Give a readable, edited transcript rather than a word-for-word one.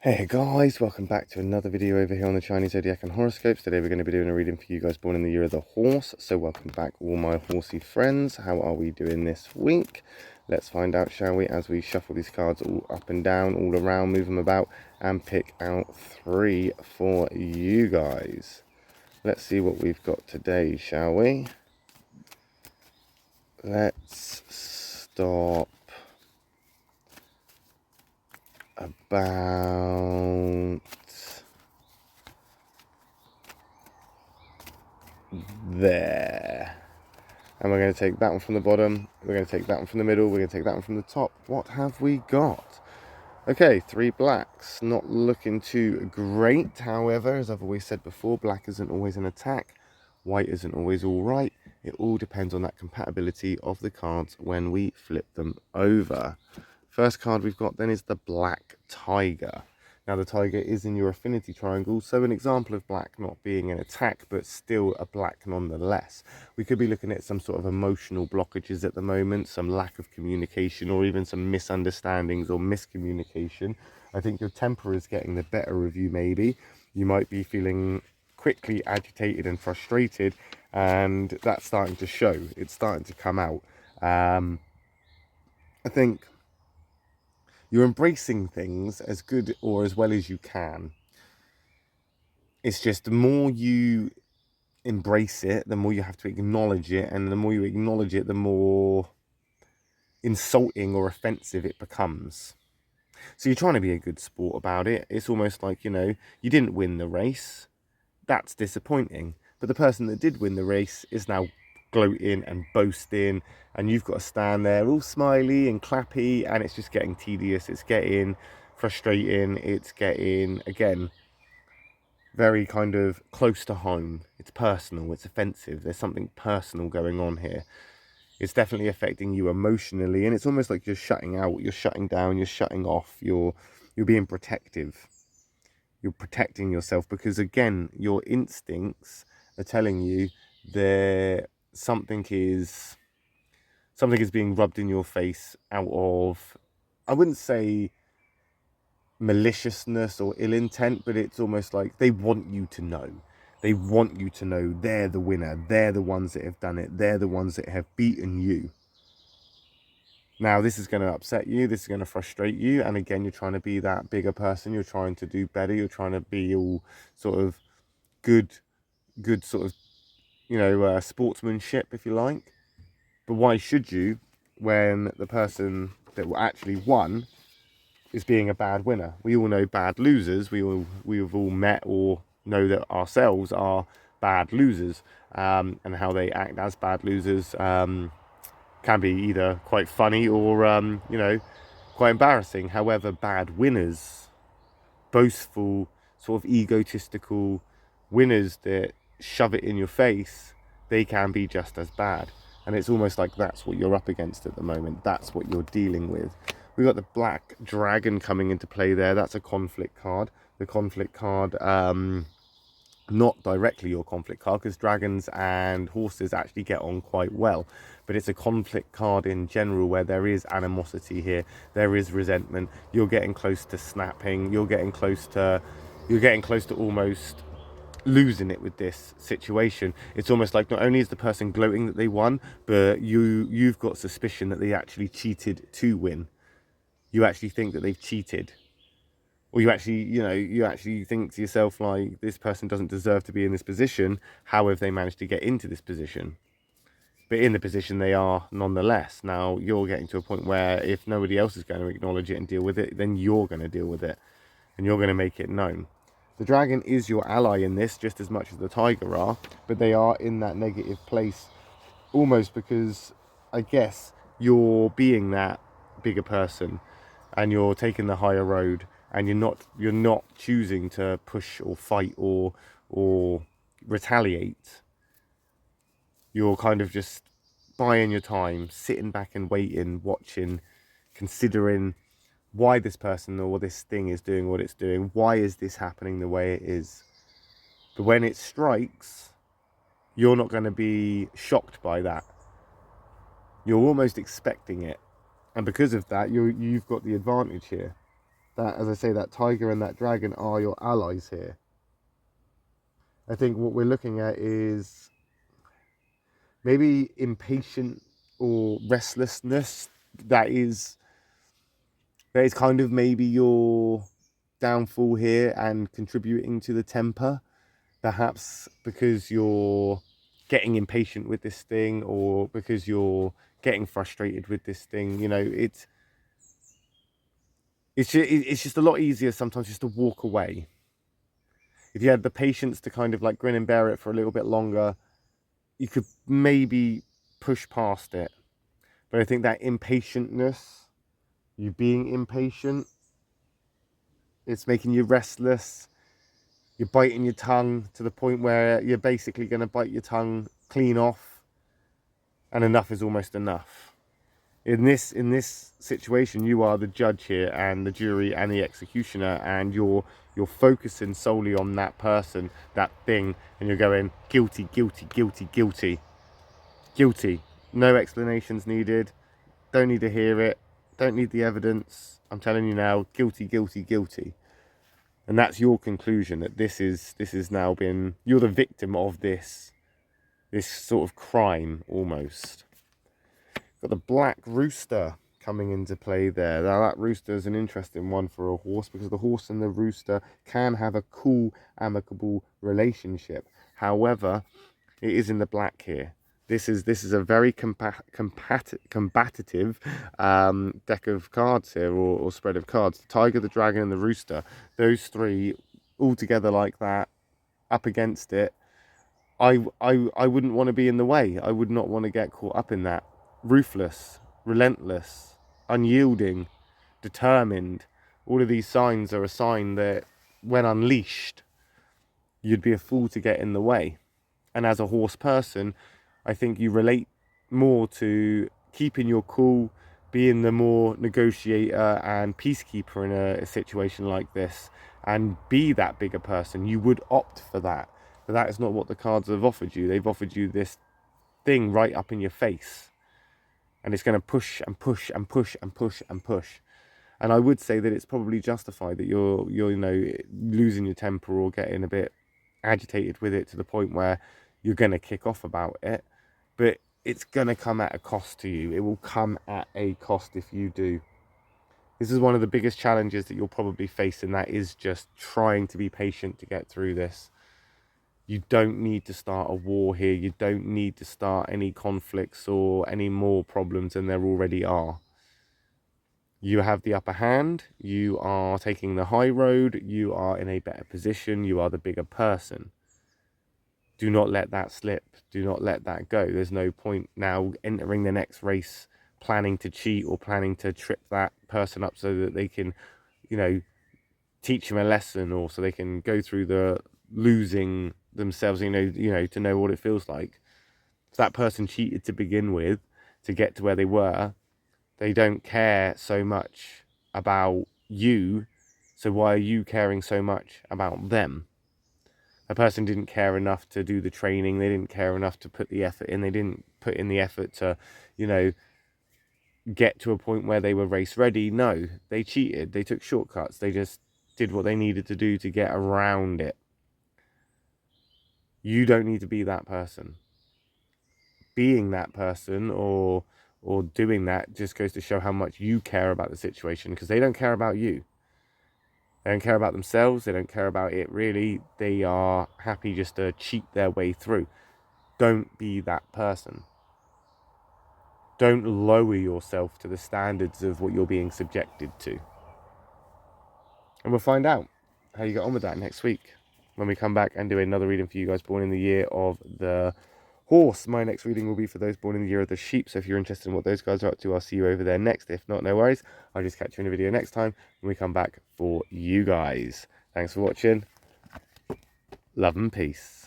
Hey guys, welcome back to another video over here on the Chinese Zodiac and horoscopes. Today we're going to be doing a reading for you guys born in the year of the horse. So welcome back all my horsey friends. How are we doing this week? Let's find out, shall we, as we shuffle these cards all up and down, all around, move them about, and pick out three for you guys. Let's see what we've got today, shall we? Let's stop about there. And we're going to take that one from the bottom, we're going to take that one from the middle, we're going to take that one from the top. What have we got? Okay, three blacks. Not looking too great. However, as I've always said before, black isn't always an attack. White isn't always all right. It all depends on that compatibility of the cards when we flip them over. First card we've got then is the Black Tiger. Now the tiger is in your affinity triangle, so an example of black not being an attack, but still a black nonetheless. We could be looking at some sort of emotional blockages at the moment, some lack of communication, or even some misunderstandings or miscommunication. I think your temper is getting the better of you maybe. You might be feeling quickly agitated and frustrated, and that's starting to show. It's starting to come out. I think you're embracing things as good or as well as you can. It's just the more you embrace it, the more you have to acknowledge it, and the more you acknowledge it, the more insulting or offensive it becomes. So you're trying to be a good sport about it. It's almost like, you didn't win the race. That's disappointing. But the person that did win the race is now gloating and boasting, and you've got to stand there all smiley and clappy, and it's just getting tedious, it's getting frustrating, it's getting, again, very kind of close to home. It's personal, it's offensive, there's something personal going on here. It's definitely affecting you emotionally, and it's almost like you're shutting out, you're shutting down, you're shutting off, you're being protective. You're protecting yourself because, again, your instincts are telling you that something is being rubbed in your face out of, I wouldn't say maliciousness or ill intent, but it's almost like they want you to know. They want you to know they're the winner. They're the ones that have done it. They're the ones that have beaten you. Now, this is going to upset you. This is going to frustrate you. And again, you're trying to be that bigger person. You're trying to do better. You're trying to be all sort of good sort of, sportsmanship, if you like. But why should you when the person that actually won is being a bad winner? We all know bad losers. We've all met or know that ourselves are bad losers, and how they act as bad losers can be either quite funny or quite embarrassing. However, bad winners, boastful, sort of egotistical winners that shove it in your face, they can be just as bad. And it's almost like that's what you're up against at the moment. That's what you're dealing with. We've got the Black Dragon coming into play there. That's a conflict card. The conflict card, not directly your conflict card, because dragons and horses actually get on quite well, but it's a conflict card in general where there is animosity here, there is resentment. You're getting close to snapping, you're getting close to almost losing it with this situation. It's almost like not only is the person gloating that they won, but you've got suspicion that they actually cheated to win. You actually think that they've cheated, or you actually think to yourself, like, this person doesn't deserve to be in this position. How have they managed to get into this position? But in the position they are nonetheless. Now you're getting to a point where if nobody else is going to acknowledge it and deal with it, then you're going to deal with it and you're going to make it known. The dragon is your ally in this just as much as the tiger are, but they are in that negative place almost because, I guess, you're being that bigger person and you're taking the higher road, and you're not choosing to push or fight or retaliate. You're kind of just buying your time, sitting back and waiting, watching, considering why this person or this thing is doing what it's doing. Why is this happening the way it is? But when it strikes, you're not going to be shocked by that. You're almost expecting it. And because of that, you've got the advantage here. that, as I say, that tiger and that dragon are your allies here. I think what we're looking at is maybe impatient or restlessness. That is kind of maybe your downfall here and contributing to the temper. Perhaps because you're getting impatient with this thing, or because you're getting frustrated with this thing. You know, it's just a lot easier sometimes just to walk away. If you had the patience to kind of like grin and bear it for a little bit longer, you could maybe push past it. But I think that impatientness, you being impatient, it's making you restless. You're biting your tongue to the point where you're basically going to bite your tongue clean off, and enough is almost enough. In this situation, you are the judge here and the jury and the executioner, and you're focusing solely on that person, that thing, and you're going guilty, guilty, guilty, guilty, guilty. No explanations needed. Don't need to hear it. Don't need the evidence. I'm telling you now, guilty, guilty, guilty. And that's your conclusion, that this is now been, you're the victim of this sort of crime almost. Got the black rooster coming into play there. Now that rooster is an interesting one for a horse, because the horse and the rooster can have a cool, amicable relationship. However, it is in the black here. This is a very combative deck of cards here, or spread of cards. The tiger, the dragon, and the rooster. Those three all together like that, up against it. I wouldn't want to be in the way. I would not want to get caught up in that. Ruthless, relentless, unyielding, determined. All of these signs are a sign that when unleashed, you'd be a fool to get in the way. And as a horse person, I think you relate more to keeping your cool, being the more negotiator and peacekeeper in a situation like this, and be that bigger person. You would opt for that. But that is not what the cards have offered you. They've offered you this thing right up in your face. And it's going to push and push and push and push and push. And I would say that it's probably justified that you're you know, losing your temper or getting a bit agitated with it to the point where you're going to kick off about it. But it's going to come at a cost to you. It will come at a cost if you do. This is one of the biggest challenges that you'll probably face, and that is just trying to be patient to get through this. You don't need to start a war here. You don't need to start any conflicts or any more problems than there already are. You have the upper hand. You are taking the high road. You are in a better position. You are the bigger person. Do not let that slip. Do not let that go. There's no point now entering the next race planning to cheat or planning to trip that person up so that they can, you know, teach them a lesson, or so they can go through the losing themselves, you know, to know what it feels like. If that person cheated to begin with to get to where they were, they don't care so much about you. So why are you caring so much about them? A person didn't care enough to do the training. They didn't care enough to put the effort in. They didn't put in the effort to, you know, get to a point where they were race ready. No, they cheated. They took shortcuts. They just did what they needed to do to get around it. You don't need to be that person. Being that person or doing that just goes to show how much you care about the situation, because they don't care about you. They don't care about themselves. They don't care about it, really. They are happy just to cheat their way through. Don't be that person. Don't lower yourself to the standards of what you're being subjected to. And we'll find out how you get on with that next week when we come back and do another reading for you guys born in the year of the horse. My next reading will be for those born in the year of the sheep. So if you're interested in what those guys are up to, I'll see you over there next. If not, no worries. I'll just catch you in a video next time when we come back for you guys. Thanks for watching. Love and peace.